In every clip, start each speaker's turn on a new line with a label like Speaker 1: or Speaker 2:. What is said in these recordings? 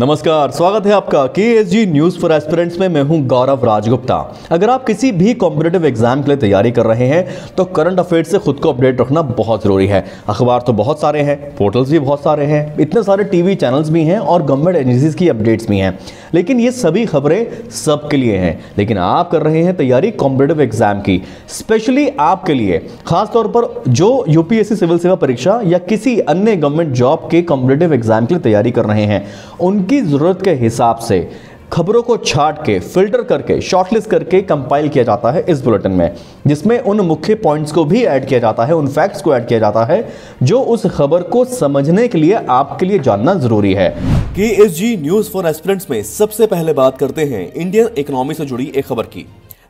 Speaker 1: नमस्कार, स्वागत है आपका KSG न्यूज फॉर एस्पिरेंट्स में। मैं हूं गौरव राजगुप्ता। अगर आप किसी भी कॉम्पिटिटिव एग्जाम के लिए तैयारी कर रहे हैं तो करंट अफेयर्स से खुद को अपडेट रखना बहुत जरूरी है। अखबार तो बहुत सारे हैं, पोर्टल्स भी बहुत सारे हैं, इतने सारे टीवी चैनल्स भी हैं और गवर्नमेंट एजेंसीज की अपडेट्स भी हैं, लेकिन ये सभी खबरें सबके लिए हैं। लेकिन आप कर रहे हैं तैयारी कॉम्पिटिटिव एग्जाम की, स्पेशली आपके लिए, खासतौर पर जो यूपीएससी सिविल सेवा परीक्षा या किसी अन्य गवर्नमेंट जॉब के कॉम्पिटिटिव एग्जाम के लिए तैयारी कर रहे हैं, उनकी जरूरत के हिसाब से खबरों को छांट के, फिल्टर करके, शॉर्टलिस्ट करके कंपाइल किया जाता है इस बुलेटिन में, जिसमें उन मुख्य पॉइंट्स को भी ऐड किया जाता है, उन फैक्ट्स को ऐड किया जाता है जो उस खबर को समझने के लिए आपके लिए जानना जरूरी है।
Speaker 2: KSG न्यूज फॉर एस्पिरेंट्स में सबसे पहले बात करते हैं इंडियन इकोनॉमी से जुड़ी एक खबर की।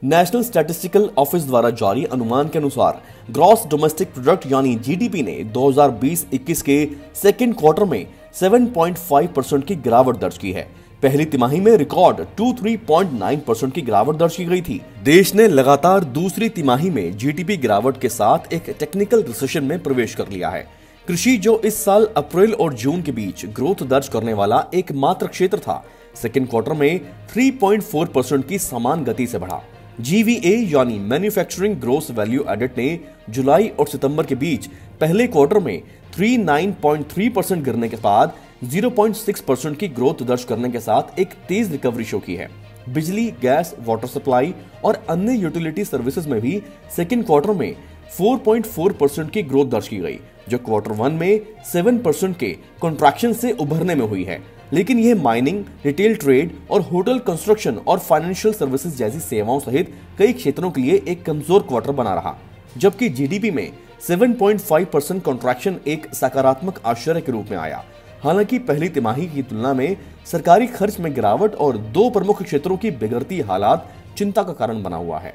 Speaker 2: नेशनल स्टैटिस्टिकल ऑफिस द्वारा जारी अनुमान के अनुसार ग्रॉस डोमेस्टिक प्रोडक्ट यानी जीडीपी ने 2020-21 के सेकेंड क्वार्टर में 7.5% की गिरावट दर्ज की है। पहली तिमाही में रिकॉर्ड 23.9% की गिरावट दर्ज की गई थी। देश ने लगातार दूसरी तिमाही में जीडीपी गिरावट के साथ एक टेक्निकल रिसेशन में प्रवेश कर लिया है। कृषि, जो इस साल अप्रैल और जून के बीच ग्रोथ दर्ज करने वाला एकमात्र क्षेत्र था, सेकेंड क्वार्टर में 3.4% की समान गति से बढ़ा। GVA यानी मैन्युफैक्चरिंग ग्रोस वैल्यू एडेड ने जुलाई और सितंबर के बीच पहले क्वार्टर में 39.3% गिरने के बाद 0.6% की ग्रोथ दर्ज करने के साथ एक तेज रिकवरी शो की है। बिजली, गैस, वाटर सप्लाई और अन्य यूटिलिटी सर्विसेज में भी सेकेंड क्वार्टर में 4.4% की ग्रोथ दर्ज की गई, जो क्वार्टर 1 में 7% के कॉन्ट्रैक्शन से उभरने में हुई है। लेकिन यह माइनिंग, रिटेल ट्रेड और होटल कंस्ट्रक्शन और फाइनेंशियल सर्विसेज जैसी सेवाओं सहित कई क्षेत्रों के लिए एक कमजोर क्वार्टर बना रहा, जबकि जीडीपी में 7.5% कॉन्ट्रैक्शन एक सकारात्मक आश्चर्य के रूप में आया। हालांकि पहली तिमाही की तुलना में सरकारी खर्च में गिरावट और दो प्रमुख क्षेत्रों की बिगड़ती हालात चिंता का कारण बना हुआ है।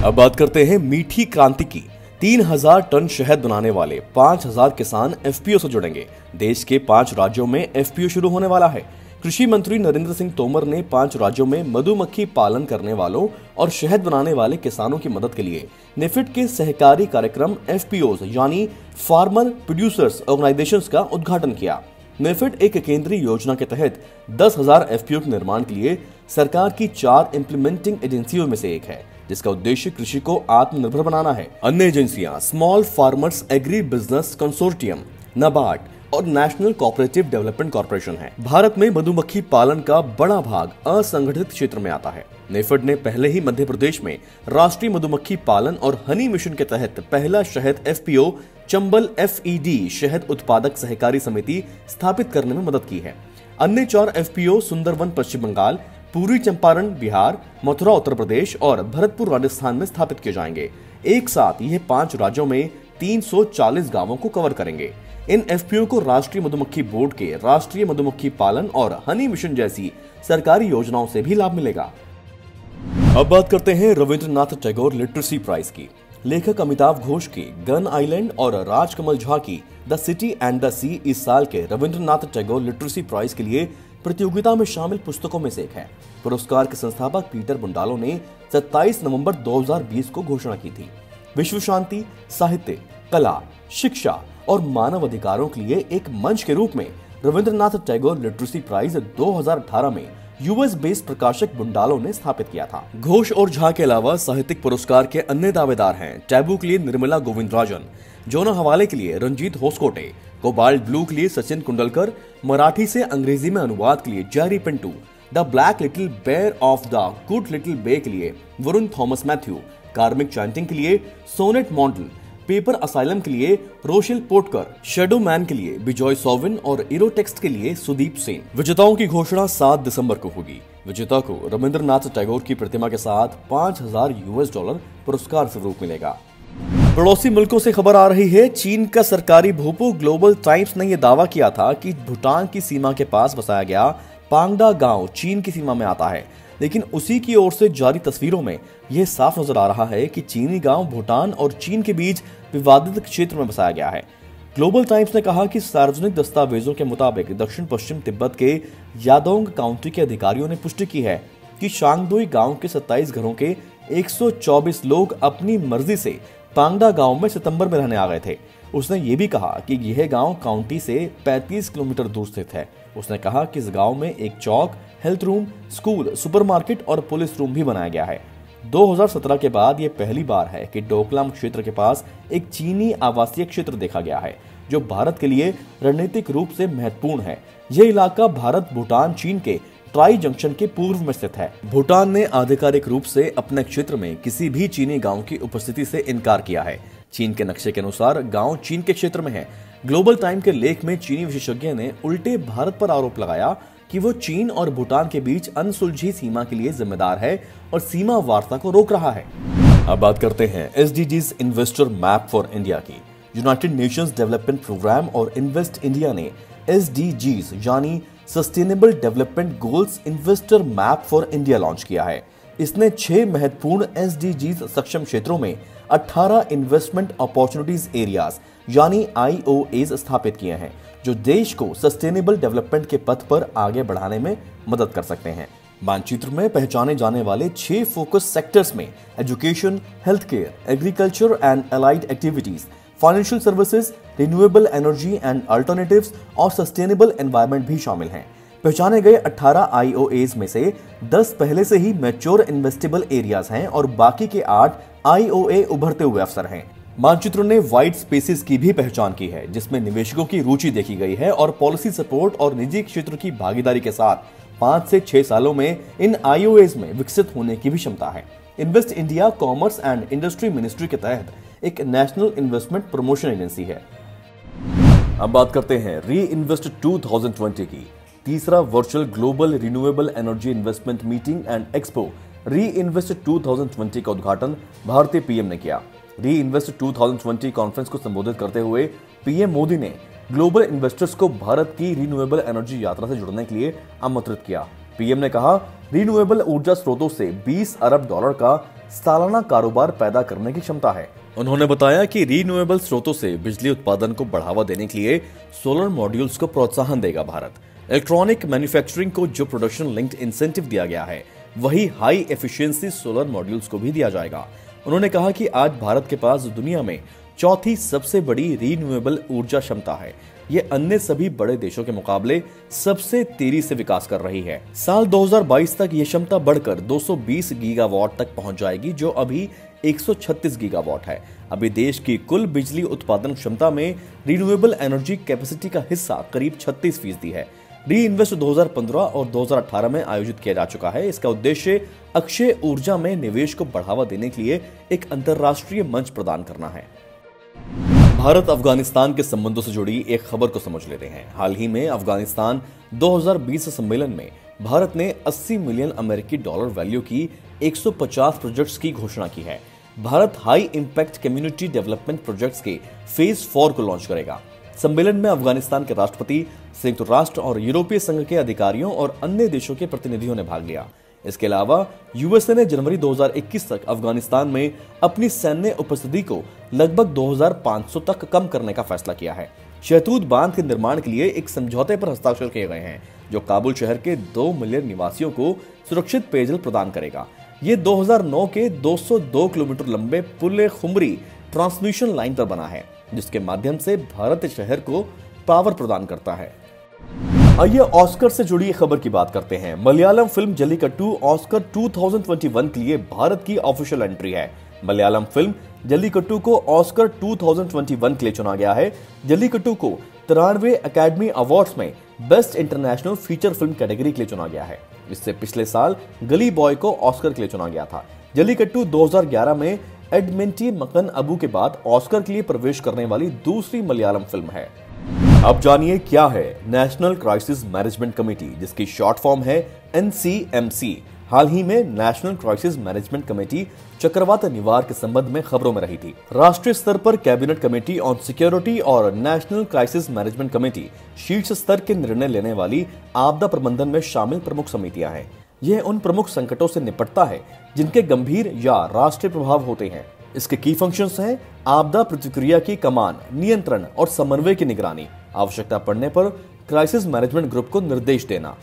Speaker 2: अब बात करते हैं मीठी क्रांति की। 3000 टन शहद बनाने वाले 5000 किसान FPO से जुड़ेंगे। देश के 5 राज्यों में FPO शुरू होने वाला है। कृषि मंत्री नरेंद्र सिंह तोमर ने 5 राज्यों में मधुमक्खी पालन करने वालों और शहद बनाने वाले किसानों की मदद के लिए नेफेड के सहकारी कार्यक्रम FPOs यानी फार्मर प्रोड्यूसर्स ऑर्गेनाइजेशंस का उद्घाटन किया। नेफेड एक केंद्रीय योजना के तहत 10,000 FPO के निर्माण के लिए सरकार की 4 इंप्लीमेंटिंग एजेंसियों में से एक है, जिसका उद्देश्य कृषि को आत्मनिर्भर बनाना है। अन्य एजेंसियां small farmers agri business consortium, NABARD और नेशनल कोऑपरेटिव डेवलपमेंट कॉर्पोरेशन है। भारत में मधुमक्खी पालन का बड़ा भाग असंगठित क्षेत्र में आता है। नेफेड ने पहले ही मध्य प्रदेश में राष्ट्रीय मधुमक्खी पालन और हनी मिशन के तहत पहला शहद FPO चंबल FED शहद उत्पादक सहकारी समिति स्थापित करने में मदद की है। अन्य 4 FPO सुंदरवन पश्चिम बंगाल, पूर्वी चंपारण बिहार, मथुरा उत्तर प्रदेश और भरतपुर राजस्थान में स्थापित किए जाएंगे। एक साथ यह 5 राज्यों में 340 गांवों को कवर करेंगे। इन FPO को राष्ट्रीय मधुमक्खी बोर्ड के राष्ट्रीय मधुमक्खी पालन और हनी मिशन जैसी सरकारी योजनाओं से भी लाभ मिलेगा। अब बात करते हैं रविंद्रनाथ टैगोर लिटरेसी प्राइज की। लेखक अमिताभ घोष की गन आइलैंड और राजकमल झा की द सिटी एंड द सी इस साल के रविंद्रनाथ टैगोर लिटरेसी प्राइज के लिए प्रतियोगिता में शामिल पुस्तकों में से एक है। पुरस्कार के संस्थापक पीटर बुंडालो ने 27 नवंबर 2020 को घोषणा की थी। विश्व शांति, साहित्य, कला, शिक्षा और मानव अधिकारों के लिए एक मंच के रूप में रविंद्रनाथ टैगोर लिटरेसी प्राइज 2018 में US बेस्ड प्रकाशक बुंडालो ने स्थापित किया था। घोष और झा के अलावा साहित्यिक पुरस्कार के अन्य दावेदार हैं टैबू के लिए निर्मला गोविंदराजन, जोना हवाले के लिए रंजीत होसकोटे, कोबाल्ट ब्लू के लिए सचिन कुंडलकर, मराठी से अंग्रेजी में अनुवाद के लिए Jerry Pintu, the black little bear of the good little bay के लिए वरुण थॉमस मैथ्यू, कार्मिक चैंटिंग के लिए सोनेट मॉन्डल, पेपर असाइलम के लिए रोशेल पोटकर, शेडो मैन के लिए बिजॉय सोविन और इरोटेक्स्ट के लिए सुदीप सेन। विजेताओं की घोषणा 7 दिसंबर को होगी। विजेता को रविंद्रनाथ टैगोर की प्रतिमा के साथ $5,000 पुरस्कार स्वरूप मिलेगा। पड़ोसी मुल्कों से खबर आ रही है। चीन का सरकारी भूपू ग्लोबल टाइम्स ने यह दावा किया था कि भूटान की सीमा के पास बसाया गया पांगडा गांव चीन की सीमा में आता है, लेकिन उसी की ओर से जारी तस्वीरों में यह साफ नजर आ रहा है कि चीनी गांव भूटान और चीन के बीच विवादित क्षेत्र में बसाया गया है। ग्लोबल टाइम्स ने कहा कि सार्वजनिक दस्तावेजों के मुताबिक दक्षिण पश्चिम तिब्बत के यादोंग काउंटी के अधिकारियों ने पुष्टि की है कि शांगदुई गांव के 27 घरों के 124 लोग अपनी मर्जी से पांगडा गांव में सितंबर में रहने आ गए थे। उसने ये भी कहा कि यह गांव काउंटी से 35 किलोमीटर दूर स्थित है उसने कहा कि इस गांव में एक चौक, हेल्थ रूम, स्कूल, सुपरमार्केट और पुलिस रूम भी बनाया गया है। 2017 के बाद यह पहली बार है कि डोकलाम क्षेत्र के पास एक चीनी आवासीय क्षेत्र देखा गया है, जो भारत के लिए रणनीतिक रूप से महत्वपूर्ण है। यह इलाका भारत, भूटान, चीन के ट्राई जंक्शन के पूर्व में स्थित है। भूटान ने आधिकारिक रूप से अपने क्षेत्र में किसी भी चीनी गांव की उपस्थिति से इनकार किया है। चीन के नक्शे के अनुसार गांव चीन के क्षेत्र में है। ग्लोबल टाइम के लेख में चीनी विशेषज्ञ ने उल्टे भारत पर आरोप लगाया कि वो चीन और भूटान के बीच अनसुलझी सीमा के लिए जिम्मेदार है और सीमा वार्ता को रोक रहा है। अब बात करते हैं SDGs investor map for India की। यूनाइटेड नेशंस डेवलपमेंट प्रोग्राम और इन्वेस्ट इंडिया ने SDGs यानी sustainable development goals investor map for India launch किया है। इसने 6 महत्वपूर्ण SDGs सक्षम क्षेत्रों में 18 इन्वेस्टमेंट अपॉर्चुनिटीज एरियाज यानी IOAs स्थापित किए हैं, जो देश को सस्टेनेबल डेवलपमेंट के पथ पर आगे बढ़ाने में मदद कर सकते हैं। मानचित्र में पहचाने जाने वाले 6 फोकस सेक्टर्स में education, health care, agriculture and allied activities, financial services, renewable energy and alternatives और सस्टेनेबल एनवायरनमेंट भी शामिल हैं। पहचाने गए 18 IOAs में से 10 पहले से ही मैच्योर इन्वेस्टेबल एरियाज हैं और बाकी के 8 IOA उभरते हुए अवसर हैं। मानचित्र ने वाइट स्पेसेस की भी पहचान की है, जिसमें निवेशकों की रुचि देखी गई है और पॉलिसी सपोर्ट और निजी क्षेत्र की भागीदारी के साथ 5 से 6 सालों में इन IOAs में विकसित होने की भी क्षमता है। Invest India commerce and industry ministry के तहत एक नेशनल इन्वेस्टमेंट प्रमोशन एजेंसी है। अब बात करते हैं री इन्वेस्ट 2020 की। तीसरा virtual global renewable energy investment meeting and expo री इन्वेस्ट 2020 का उद्घाटन भारतीय PM ने किया। री इन्वेस्ट 2020 कॉन्फ्रेंस को संबोधित करते हुए PM मोदी ने ग्लोबल इन्वेस्टर्स को भारत की रिन्यूएबल एनर्जी यात्रा से जुड़ने के लिए आमंत्रित किया। PM ने कहा, रिन्यूएबल ऊर्जा स्रोतों से $20 अरब का सालाना कारोबार पैदा करने की क्षमता है। उन्होंने बताया कि रिन्यूएबल स्रोतों से बिजली उत्पादन को बढ़ावा देने के लिए सोलर मॉड्यूल्स को प्रोत्साहन देगा भारत। इलेक्ट्रॉनिक मैन्युफैक्चरिंग को जो प्रोडक्शन लिंक्ड इंसेंटिव दिया गया है, वही हाई एफिशिएंसी सोलर मॉड्यूल्स को भी दिया जाएगा। उन्होंने कहा कि आज भारत के पास दुनिया में चौथी सबसे बड़ी रिन्यूएबल ऊर्जा क्षमता है। ये अन्य सभी बड़े देशों के मुकाबले सबसे तेजी से विकास कर रही है। साल 2022 तक ये क्षमता बढ़कर 220 गीगावाट तक पहुंच जाएगी, जो अभी 136 गीगावाट है। अभी देश की कुल बिजली उत्पादन क्षमता में रिन्यूएबल एनर्जी कैपेसिटी का हिस्सा करीब 36% है। री इन्वेस्ट 2015 और 2018 में आयोजित किया जा चुका है। इसका उद्देश्य अक्षय ऊर्जा में निवेश को बढ़ावा देने के लिए एक अंतर्राष्ट्रीय मंच प्रदान करना है। भारत अफगानिस्तान के संबंधों से जुड़ी एक खबर को समझ लेते हैं। हाल ही में अफगानिस्तान 2020 सम्मेलन में भारत ने $80 मिलियन अमेरिकी वैल्यू की 150 प्रोजेक्ट्स की घोषणा की है। Bharat high impact community development projects के फेज 4 को लॉन्च करेगा। सम्मेलन में अफगानिस्तान के राष्ट्रपति, संयुक्त राष्ट्र और यूरोपीय संघ के अधिकारियों और अन्य देशों के प्रतिनिधियों ने भाग लिया। इसके अलावा USA ने जनवरी 2021 तक अफगानिस्तान में अपनी सैन्य उपस्थिति को लगभग 2500 तक कम करने का फैसला किया है। शहतूत बांध के निर्माण के लिए एक समझौते पर हस्ताक्षर किए गए हैं, जो काबुल शहर के 2 मिलियन निवासियों को सुरक्षित पेयजल प्रदान करेगा। ये 2009 के 202 किलोमीटर लंबे पुल खुमरी ट्रांसमिशन लाइन पर बना है, जिसके माध्यम से भारत शहर को पावर प्रदान करता है। आइए ऑस्कर से जुड़ी खबर की बात करते हैं। मलयालम फिल्म जल्लीकट्टू ऑस्कर 2021 के लिए भारत की ऑफिशियल एंट्री है। मलयालम फिल्म जल्लीकट्टू को ऑस्कर 2021 के लिए चुना गया है। जल्लीकट्टू को 93वें एकेडमी अवार्ड्स में best international feature film category के लिए चुना गया है। इससे पिछले साल गली बॉय को ऑस्कर के लिए चुना गया था। जल्लीकट्टू 2011 में एडमेंटी मकन अबू के बाद ऑस्कर के लिए प्रवेश करने वाली दूसरी मलयालम फिल्म है। अब जानिए क्या है नेशनल क्राइसिस मैनेजमेंट कमेटी, जिसकी शॉर्ट फॉर्म है NCMC। हाल ही में नेशनल क्राइसिस मैनेजमेंट कमेटी चक्रवात निवार के संबंध में खबरों में रही थी। राष्ट्रीय स्तर पर कैबिनेट कमेटी ऑन सिक्योरिटी और नेशनल क्राइसिस मैनेजमेंट कमेटी शीर्ष स्तर के निर्णय लेने वाली आपदा प्रबंधन में शामिल प्रमुख समितियां हैं। यह उन प्रमुख संकटों से निपटता है जिनके गंभीर या राष्ट्रीय प्रभाव होते हैं। इसके की फंक्शंस हैं आपदा प्रतिक्रिया की कमान, नियंत्रण और समन्वय की निगरानी, आवश्यकता पड़ने पर क्राइसिस मैनेजमेंट ग्रुप को निर्देश देना।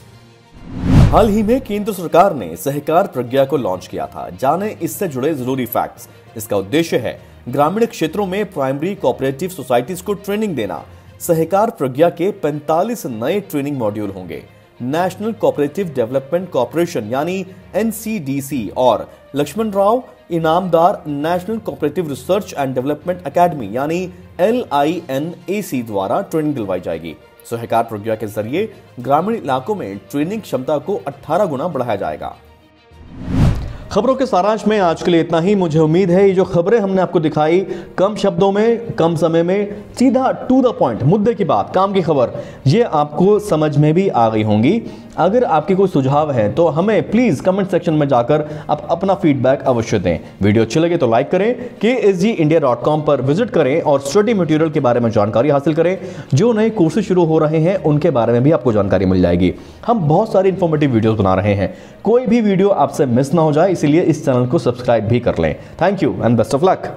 Speaker 2: हाल ही में केंद्र सरकार ने सहकार प्रज्ञा को लॉन्च किया था। जाने इससे जुड़े जरूरी फैक्ट्स। इसका उद्देश्य है ग्रामीण क्षेत्रों में प्राइमरी कोऑपरेटिव सोसाइटीज को ट्रेनिंग देना, सहकार प्रज्ञा के 45 नए ट्रेनिंग मॉड्यूल होंगे। नेशनल कोऑपरेटिव डेवलपमेंट कॉर्पोरेशन यानी NCDC और Laxman Rao Inamdar National Cooperative Research and Development Academy यानी LINAC द्वारा ट्रेनिंग दिलवाई जाएगी। सहकार प्रज्ञा के जरिए ग्रामीण इलाकों में ट्रेनिंग क्षमता को 18 गुना बढ़ाया जाएगा।
Speaker 1: खबरों के सारांश में आज के लिए इतना ही। मुझे उम्मीद है ये जो खबरें हमने आपको दिखाई, कम शब्दों में, कम समय में, सीधा टू द पॉइंट, मुद्दे की बात, काम की खबर, ये आपको समझ में भी आ गई होंगी। अगर आपके कोई सुझाव है तो हमें प्लीज कमेंट सेक्शन में जाकर आप अपना फीडबैक अवश्य दें। वीडियो अच्छी लगे तो लाइक करें, ksgindia.com पर विजिट करें और स्टडी मटेरियल के बारे में जानकारी हासिल करें। जो नए कोर्सेज शुरू हो रहे हैं उनके बारे में भी आपको जानकारी मिल जाएगी। हम बहुत सारे इंफॉर्मेटिव वीडियोस बना रहे हैं, कोई भी वीडियो आपसे मिस ना हो जाए, इसलिए इस चैनल को सब्सक्राइब भी कर लें। Thank you and best of luck.